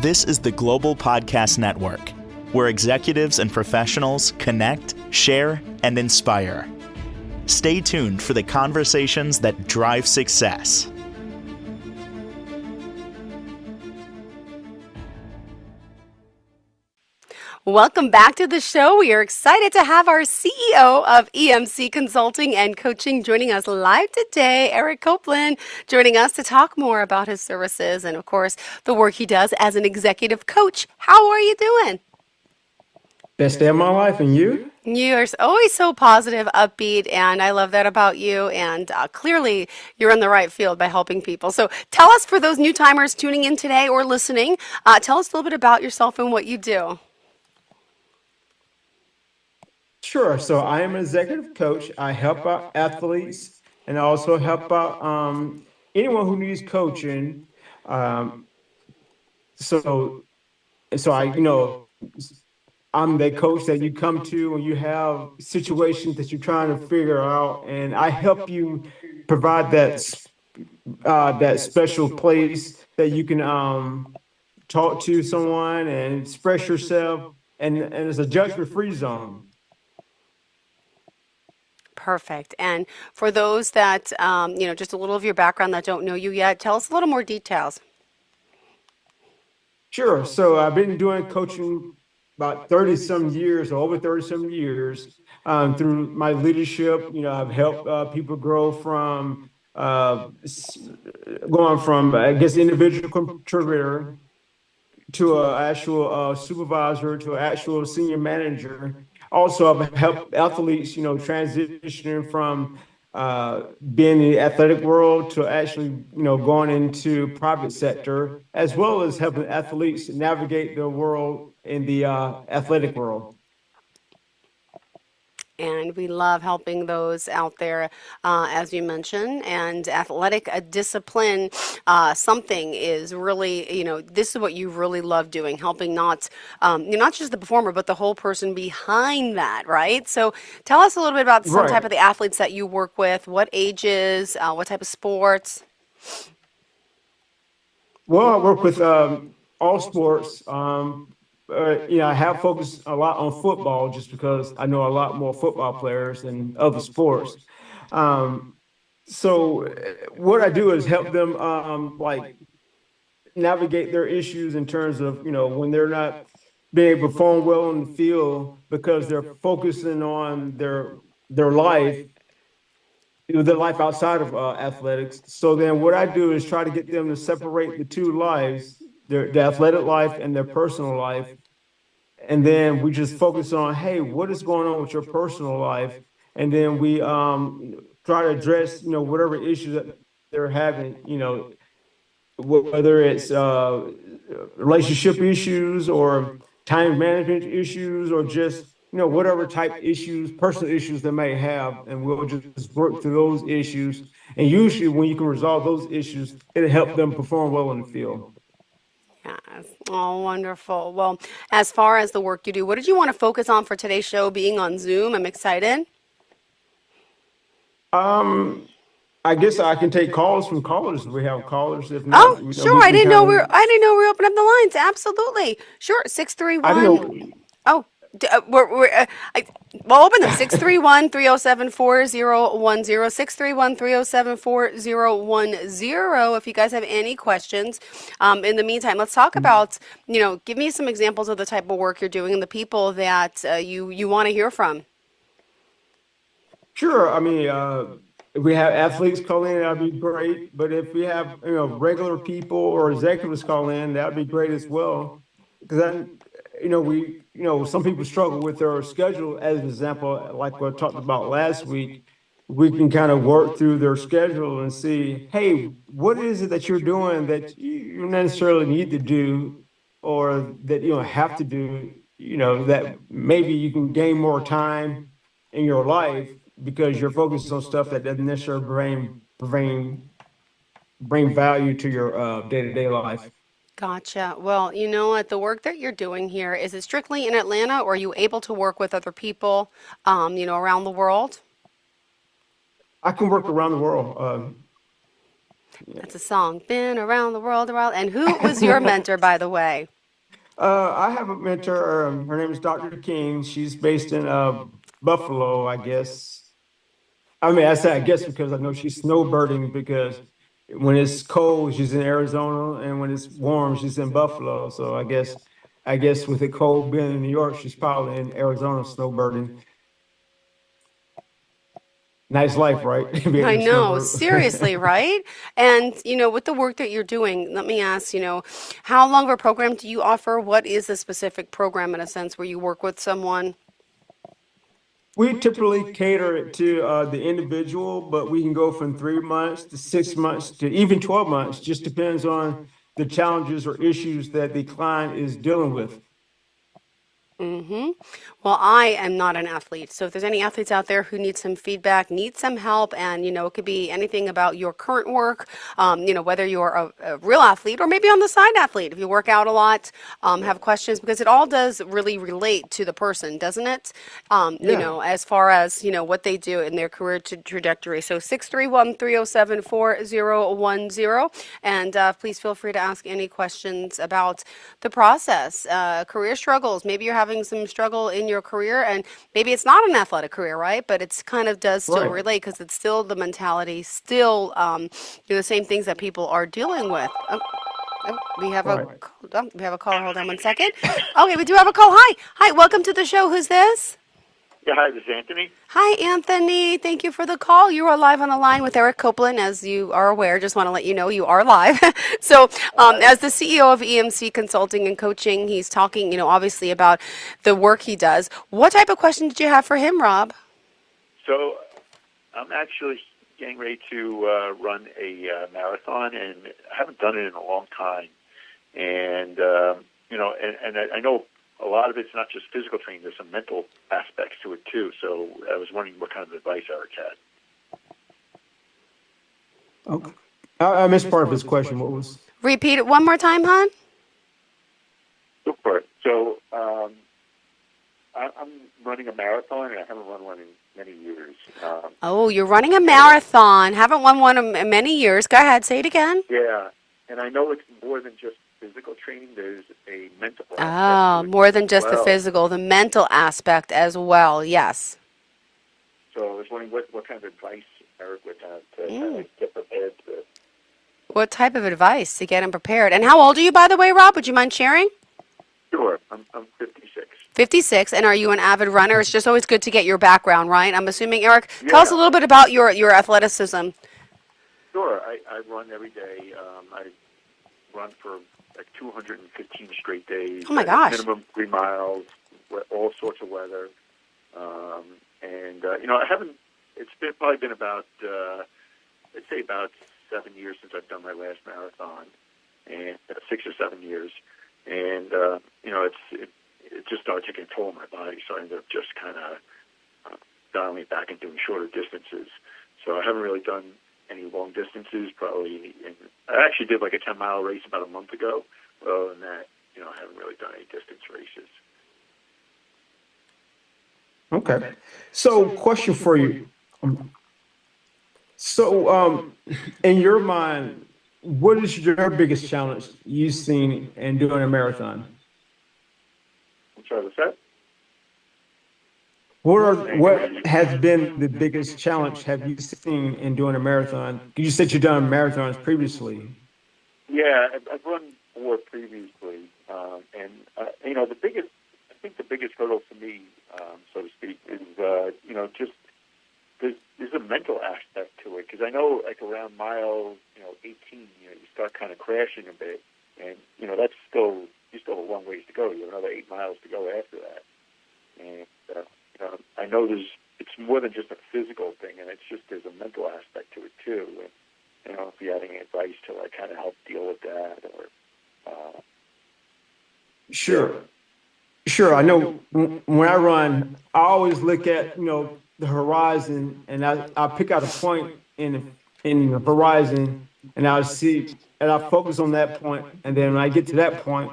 This is the Global Podcast Network, where executives and professionals connect, share, and inspire. Stay tuned for the conversations that drive success. Welcome back to the show. We are excited to have our CEO of EMC Consulting and Coaching joining us live today, Eric Copeland, joining us to talk more about his services and, of course, the work he does as an executive coach. How are you doing? Best day of my life, and you? You are always so positive, upbeat, and I love that about you. And clearly, you're in the right field by helping people. So tell us, for those new timers tuning in today or listening, tell us a little bit about yourself and what you do. Sure. So I am an executive coach. I help out athletes and I also help out anyone who needs coaching. Um, so, so I'm the coach that you come to when you have situations that you're trying to figure out, and I help you provide that special place that you can talk to someone and express yourself, and it's a judgment-free zone. Perfect. And for those that, just a little of your background that don't know you yet, tell us a little more details. Sure. So I've been doing coaching about 30 some years, or over 30 some years, through my leadership. I've helped people grow from going from, I guess, individual contributor to an actual supervisor to an actual senior manager. Also, I've helped athletes, transitioning from being in the athletic world to actually, going into private sector, as well as helping athletes navigate the world in the athletic world. And we love helping those out there, as you mentioned, and athletic discipline, something is really, this is what you really love doing, helping not just the performer, but the whole person behind that, right? So tell us a little bit about some type of the athletes that you work with, what ages, what type of sports? Well, I work with all sports. I have focused a lot on football just because I know a lot more football players than other sports. So what I do is help them navigate their issues in terms of, when they're not being able to perform well in the field because they're focusing on their life, their life outside of athletics. So then what I do is try to get them to separate the two lives, their athletic life and their personal life. And then we just focus on, hey, what is going on with your personal life? And then we try to address, whatever issues that they're having, whether it's relationship issues or time management issues or just, whatever type issues, personal issues they may have. And we'll just work through those issues. And usually when you can resolve those issues, it'll help them perform well in the field. Yes. Oh, wonderful. Well, as far as the work you do, what did you want to focus on for today's show being on Zoom? I'm excited. I guess I can take calls from callers if we have callers. If not, sure. I didn't know we were opening up the lines. Absolutely. Sure. 631. Oh, we'll open them. 631-307-4010, 631-307-4010. If you guys have any questions. In the meantime, let's talk about, give me some examples of the type of work you're doing and the people that you want to hear from. Sure. I mean, if we have athletes call in, that'd be great. But if we have, regular people or executives call in, that'd be great as well. Because some people struggle with their schedule. As an example, like what I talked about last week, we can kind of work through their schedule and see, hey, what is it that you're doing that you necessarily need to do or that you don't have to do, that maybe you can gain more time in your life because you're focused on stuff that doesn't necessarily bring value to your day-to-day life. Gotcha. Well, you know what? The work that you're doing here, is it strictly in Atlanta, or are you able to work with other people, around the world? I can work around the world. That's a song. Been around the world a while. And who was your mentor, by the way? I have a mentor. Her name is Dr. King. She's based in Buffalo, I guess. I mean, I say I guess because I know she's snowbirding because when it's cold, she's in Arizona, and when it's warm, she's in Buffalo. So I guess with the cold being in New York, she's probably in Arizona snowbirding. Nice life, right? Being I a know, snowbird. seriously, right? And, with the work that you're doing, let me ask, how long of a program do you offer? What is a specific program in a sense where you work with someone? We typically cater it to the individual, but we can go from 3 months to 6 months to even 12 months. Just depends on the challenges or issues that the client is dealing with. Mm-hmm. Well, I am not an athlete. So if there's any athletes out there who need some feedback, need some help, and it could be anything about your current work, whether you're a real athlete or maybe on the side athlete, if you work out a lot, have questions, because it all does really relate to the person, doesn't it? Yeah. As far as, what they do in their career trajectory. So 631-307-4010. And please feel free to ask any questions about the process, career struggles. Maybe you're having some struggle in your career, and maybe it's not an athletic career, right? But it's kind of does still Right. relate because it's still the mentality, still the same things that people are dealing with. We have a Right. we have a caller. Hold on one second. Okay, we do have a call. Hi, welcome to the show. Who's this? Yeah, hi, this is Anthony. Hi, Anthony. Thank you for the call. You are live on the line with Eric Copeland. As you are aware, just want to let you know you are live. So, as the CEO of EMC Consulting and Coaching, he's talking, obviously about the work he does. What type of question did you have for him, Rob? So I'm actually getting ready to run a marathon, and I haven't done it in a long time. And I know a lot of it's not just physical training. There's some mental aspects to it too. So I was wondering what kind of advice Eric had. Okay. I missed part of his question. What was? Repeat it one more time, hon. Super. So I'm running a marathon, and I haven't run one in many years. Oh, you're running a marathon. Haven't won one in many years. Go ahead, say it again. Yeah, and I know it's more than just physical training. There's a mental aspect Ah, to it more than as just the well. physical, the mental aspect as well. Yes. So I was wondering what kind of advice Eric would have to kind of get prepared to. What type of advice to get him prepared? And how old are you, by the way, Rob? Would you mind sharing? Sure, I'm 56. 56. And are you an avid runner? It's just always good to get your background, right? I'm assuming, Eric, tell us a Yeah, little bit about your athleticism. sure. I run every day. I run for like 215 straight days. Oh my at gosh. Minimum 3 miles, all sorts of weather. I haven't. Probably been about I'd say about 7 years since I've done my last marathon, and 6 or 7 years. And it just started taking a toll on my body, so I ended up just kind of dialing it back and doing shorter distances. So I haven't really done any long distances. I actually did like a 10-mile race about a month ago. But other than that, I haven't really done any distance races. Okay. So, question for you. So, in your mind, what is your biggest challenge you've seen in doing a marathon? I'm sorry, what's that? What has been the biggest challenge have you seen in doing a marathon? You said you've done marathons previously. Yeah, I've run 4 previously, I think the biggest hurdle for me, so to speak, is just there's a mental aspect to it, because I know like around mile 18, you start kind of crashing a bit, and that's you still have a long ways to go. You have another 8 miles to go after that, and I know it's more than just a physical thing, and there's a mental aspect to it too. And if you had any advice to like kind of help deal with that, or Sure. Sure. I know when I run, I always look at, the horizon, and I pick out a point in the horizon, and I focus on that point. And then when I get to that point,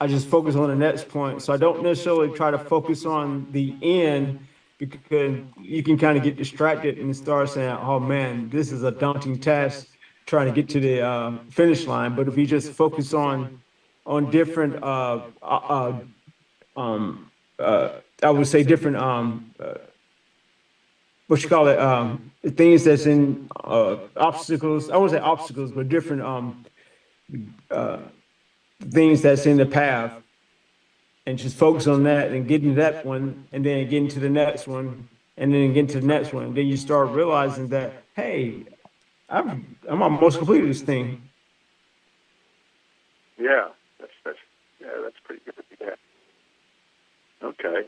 I just focus on the next point. So I don't necessarily try to focus on the end, because you can kind of get distracted and start saying, oh man, this is a daunting task. trying to get to the finish line. But if we just focus on different um I would say different what you call it things that's in obstacles. I won't say obstacles, but different uh things that's in the path, and just focus on that and getting to that one, and then getting to the next one, and then getting to the next one. And then you start realizing that, hey, I'm almost completed this thing. Yeah, that's pretty good. Yeah. Okay.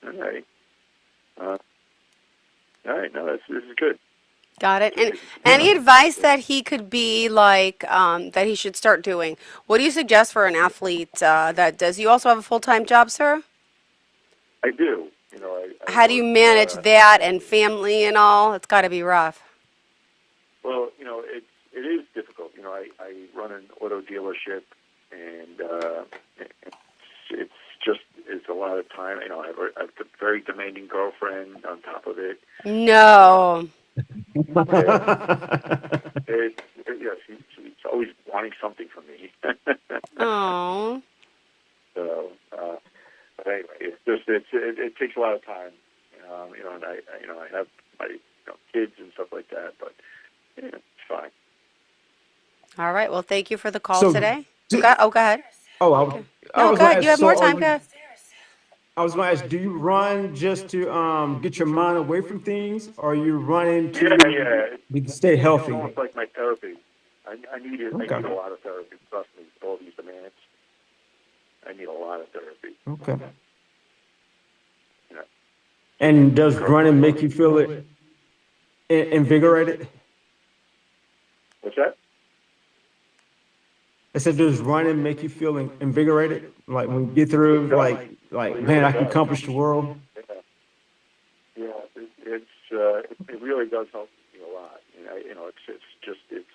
All right. All right. No, this is good. Got it. And any advice that he could be like, that he should start doing? What do you suggest for an athlete that does? You also have a full-time job, sir? I do. I How do you work, manage that and family and all? It's got to be rough. well, it is difficult. I run an auto dealership, and it's a lot of time. I have a very demanding girlfriend on top of it. No. She's always wanting something from me. Oh. So, but anyway, it takes a lot of time. And I have my kids and stuff like that, but it's fine. All right. Well, thank you for the call So, today. do- Go ahead. oh, I No, was go gonna ahead. You ask, have more time. Go ahead. I was gonna ask, do you run just to get your mind away from things, or are you running to stay healthy? It's almost like my therapy. I need it. Okay. I need a lot of therapy. Trust me, with all these demands, I need a lot of therapy. Okay. You know. And does running make you feel invigorated? What's that? I said, does running make you feel invigorated? Like when you get through, like man, I can accomplish the world. Yeah, it really does help me a lot. It's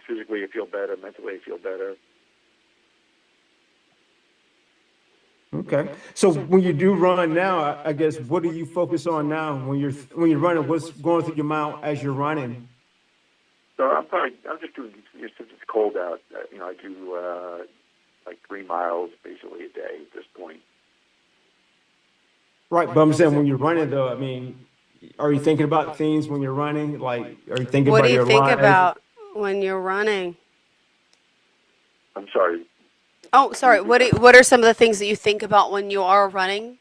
physically I feel better, mentally I feel better. Okay. So when you do run now, I guess what do you focus on now when you're running? What's going through your mind as you're running? So I'm just doing, since it's cold out, I do like 3 miles basically a day at this point. Right, but I'm saying when you're running though, I mean, are you thinking about things when you're running? Like, are you thinking What do about you your think life? about when you're running? I'm sorry. Oh, sorry. What are some of the things that you think about when you are running?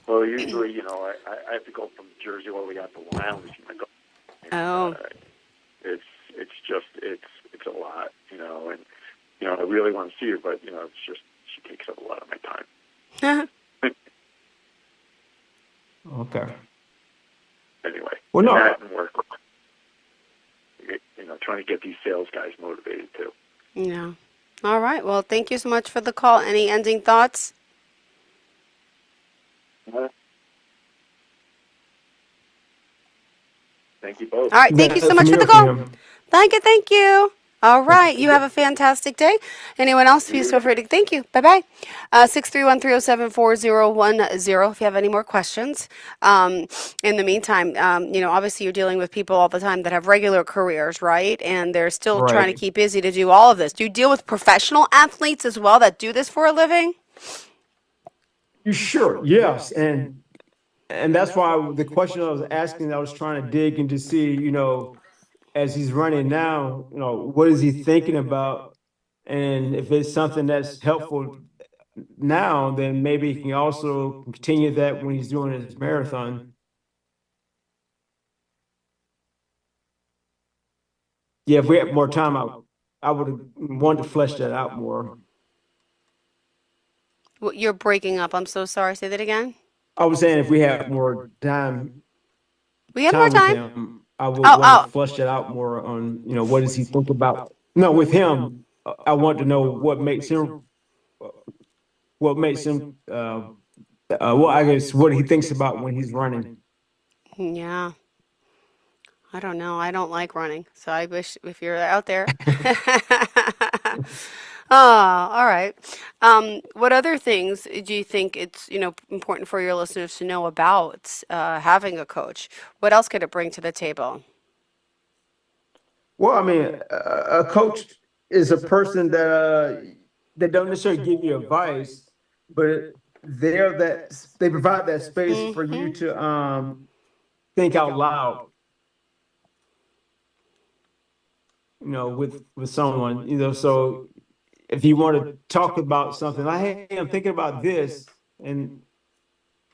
Well, usually, I have to go from Jersey all the way out to Long Island to see my girl. And, Oh. it's a lot, and I really want to see her, but it's just she takes up a lot of my time. Okay. Anyway, Well, no. that and work. Trying to get these sales guys motivated too. Yeah. All right. Well, thank you so much for the call. Any ending thoughts? Thank you both. All right. Thank you so That's much me for the or call. him? Thank you. Thank you. All right. You have a fantastic day. Anyone else, please feel free to. Thank you. Bye-bye. 631-307-4010 if you have any more questions. In the meantime, obviously you're dealing with people all the time that have regular careers, right? And they're still trying to Right. keep busy to do all of this. Do you deal with professional athletes as well that do this for a living? You sure? Yes. And that's why the question I was asking, I was trying to dig into see, as he's running now, what is he thinking about? And if it's something that's helpful now, then maybe he can also continue that when he's doing his marathon. Yeah, if we had more time, I would have wanted to flesh that out more. You're breaking up. I'm so sorry. Say that again. I was saying if we had more We have more time with time. him, I would Oh, want to oh. flesh that out more on, what does he think about? No, with him, I want to know what makes him, well, I guess what he thinks about when he's running. Yeah. I don't know. I don't like running, so I wish if you're out there. Oh, all right. What other things do you think it's, important for your listeners to know about having a coach? What else could it bring to the table? Well, I mean, a coach is a person that don't necessarily give you advice, but they provide that space for you Hmm. to think out loud, with someone, so if you want to talk about something, like, hey, I'm thinking about this, and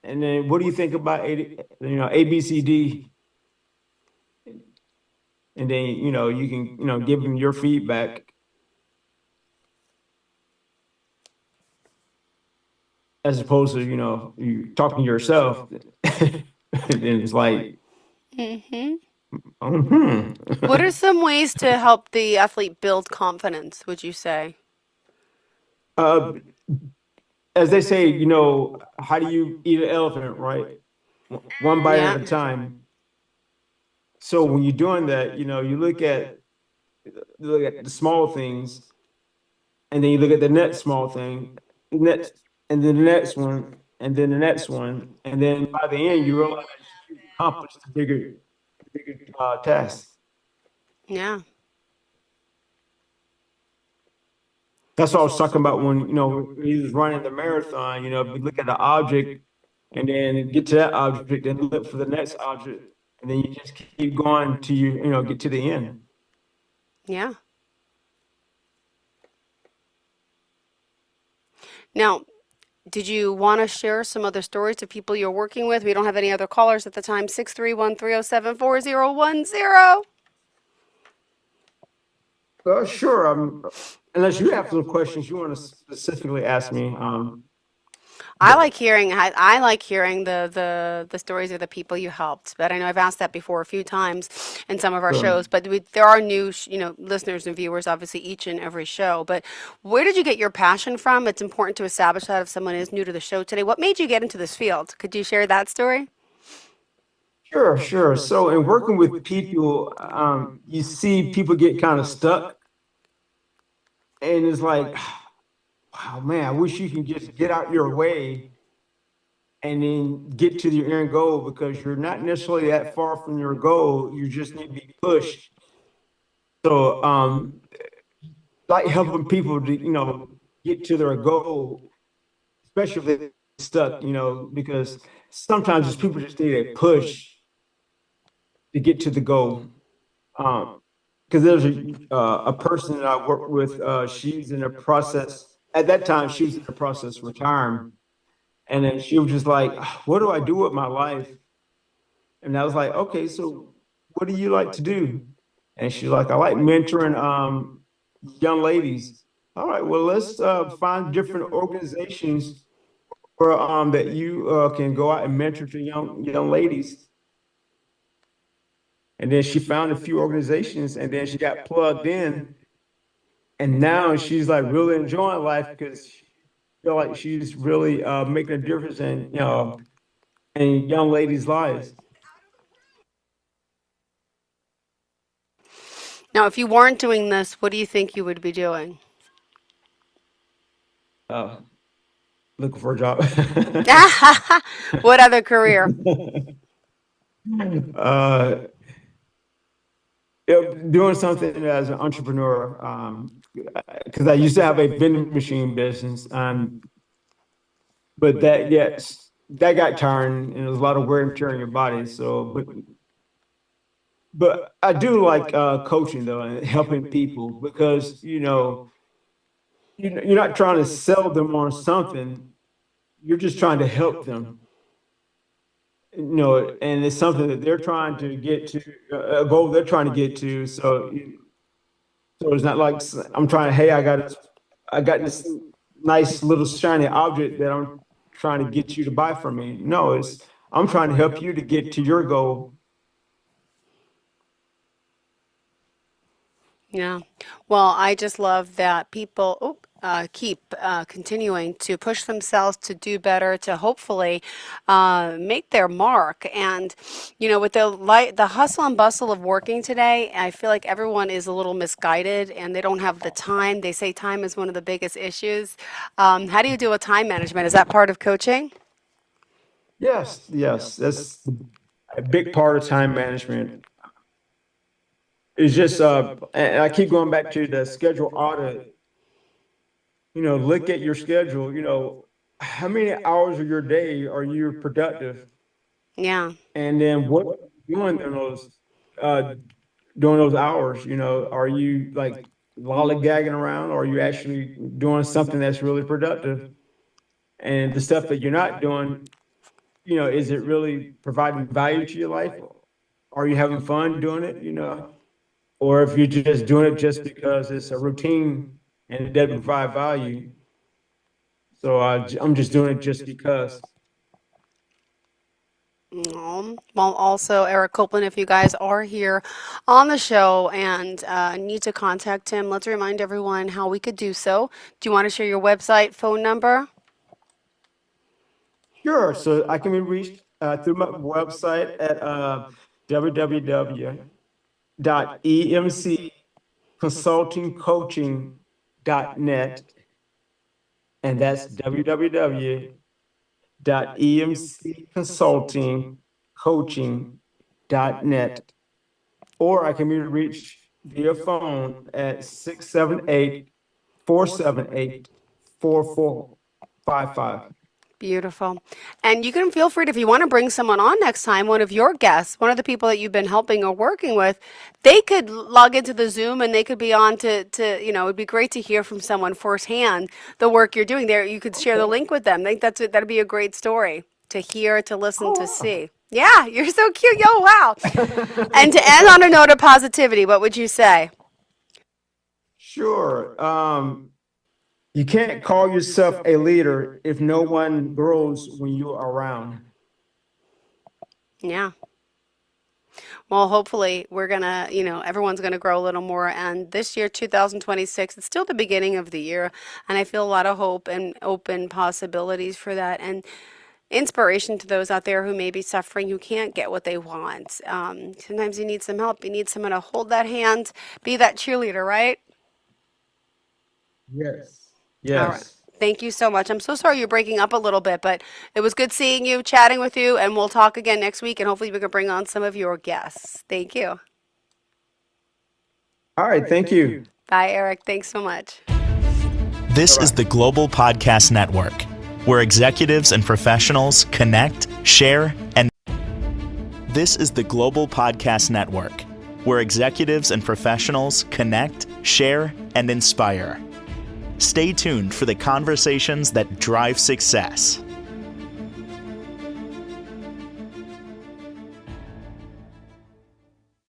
then what do you think about ABCD, and then you can give them your feedback as opposed to you talking to yourself. And it's like, Hmm. hmm. What are some ways to help the athlete build confidence, would you say? uh, as they say, how do you eat an elephant, right? One bite at Yeah. a time. So when you're doing that, you look at the small things, and then you look at the next small thing, next, and then the next one, and then the next one, and then by the end you realize you've accomplished the bigger task. Yeah. That's what I was talking about when he was running the marathon. If you look at the object and then get to that object, then look for the next object, and then you just keep going till you get to the end. Yeah. Now, did you want to share some other stories to people you're working with? We don't have any other callers at the time. 631-307-4010. Sure. Unless you have some questions you want to specifically ask me. I like hearing the stories of the people you helped. But I know I've asked that before a few times in some of our Sure. shows. But there are new listeners and viewers, obviously each and every show. But where did you get your passion from? It's important to establish that if someone is new to the show today. What made you get into this field? Could you share that story? Sure, sure. So in working with people, you see people get kind of stuck, and it's like, wow, man, I wish you can just get out your way and then get to your end goal, because you're not necessarily that far from your goal. You just need to be pushed. So, like helping people to, get to their goal, especially if they're stuck, because sometimes just people just need a push to get to the goal. Because there's a person that I work with. She's in a process. At that time, she was in the process of retiring, and then she was just like, "What do I do with my life?" And I was like, "Okay, so what do you like to do?" And she's like, "I like mentoring young ladies." All right, well, let's find different organizations where that you can go out and mentor to young ladies. And then she found a few organizations, and then she got plugged in, and now she's like really enjoying life because she feel like she's really making a difference in young ladies' lives. Now, if you weren't doing this, what do you think you would be doing? Uh, Looking for a job. What other career? uh, Doing something as an entrepreneur, because I used to have a vending machine business, but that got tiring, and there's a lot of wear and tear on your body. So, but I do like coaching though, and helping people, because you're not trying to sell them on something. You're just trying to help them. And it's something that they're trying to get to, a goal they're trying to get to. So it's not like I'm trying. Hey, I got this nice little shiny object that I'm trying to get you to buy from me. No, I'm trying to help you to get to your goal. Yeah. Well, I just love that people keep continuing to push themselves to do better, to hopefully make their mark. And, with the hustle and bustle of working today, I feel like everyone is a little misguided and they don't have the time. They say time is one of the biggest issues. How do you deal with time management? Is that part of coaching? Yes, yes, that's a big part of time management. it's just, and I keep going back to the schedule audit. Look at your schedule, how many hours of your day are you productive? Yeah. And then what are you doing uh, during those hours? Are you like lollygagging around, or are you actually doing something that's really productive? And the stuff that you're not doing, is it really providing value to your life? Are you having fun doing it? Or if you're just doing it just because it's a routine and it doesn't provide value. So I'm just doing it just because. Well, also, Eric Copeland, if you guys are here on the show and need to contact him, let's remind everyone how we could do so. Do you want to share your website, phone number? Sure. So I can be reached through my website at www.emcconsultingcoaching.net. And that's www.emcconsultingcoaching.net. Or I can be reached via phone at 678-478-4455. Beautiful. And you can feel free to, if you want to bring someone on next time, one of your guests, one of the people that you've been helping or working with, they could log into the Zoom and they could be on it'd be great to hear from someone firsthand the work you're doing there. You could share the link with them. I think that'd be a great story to hear, to listen, to see. Yeah, you're so cute. Yo, wow. And to end on a note of positivity, what would you say? Sure. You can't call yourself a leader if no one grows when you're around. Yeah. Well, hopefully we're going to, everyone's going to grow a little more. And this year, 2026, it's still the beginning of the year. And I feel a lot of hope and open possibilities for that. And inspiration to those out there who may be suffering, who can't get what they want. Sometimes you need some help. You need someone to hold that hand, be that cheerleader, right? Yes. All right. Thank you so much. I'm so sorry you're breaking up a little bit, but it was good seeing you, chatting with you, and we'll talk again next week, and hopefully we can bring on some of your guests. Thank you. All right. Thank you. Bye, Eric. Thanks so much. This is the Global Podcast Network, where executives and professionals connect, share, and This is the Global Podcast Network, where executives and professionals connect, share, and inspire. Stay tuned for the conversations that drive success.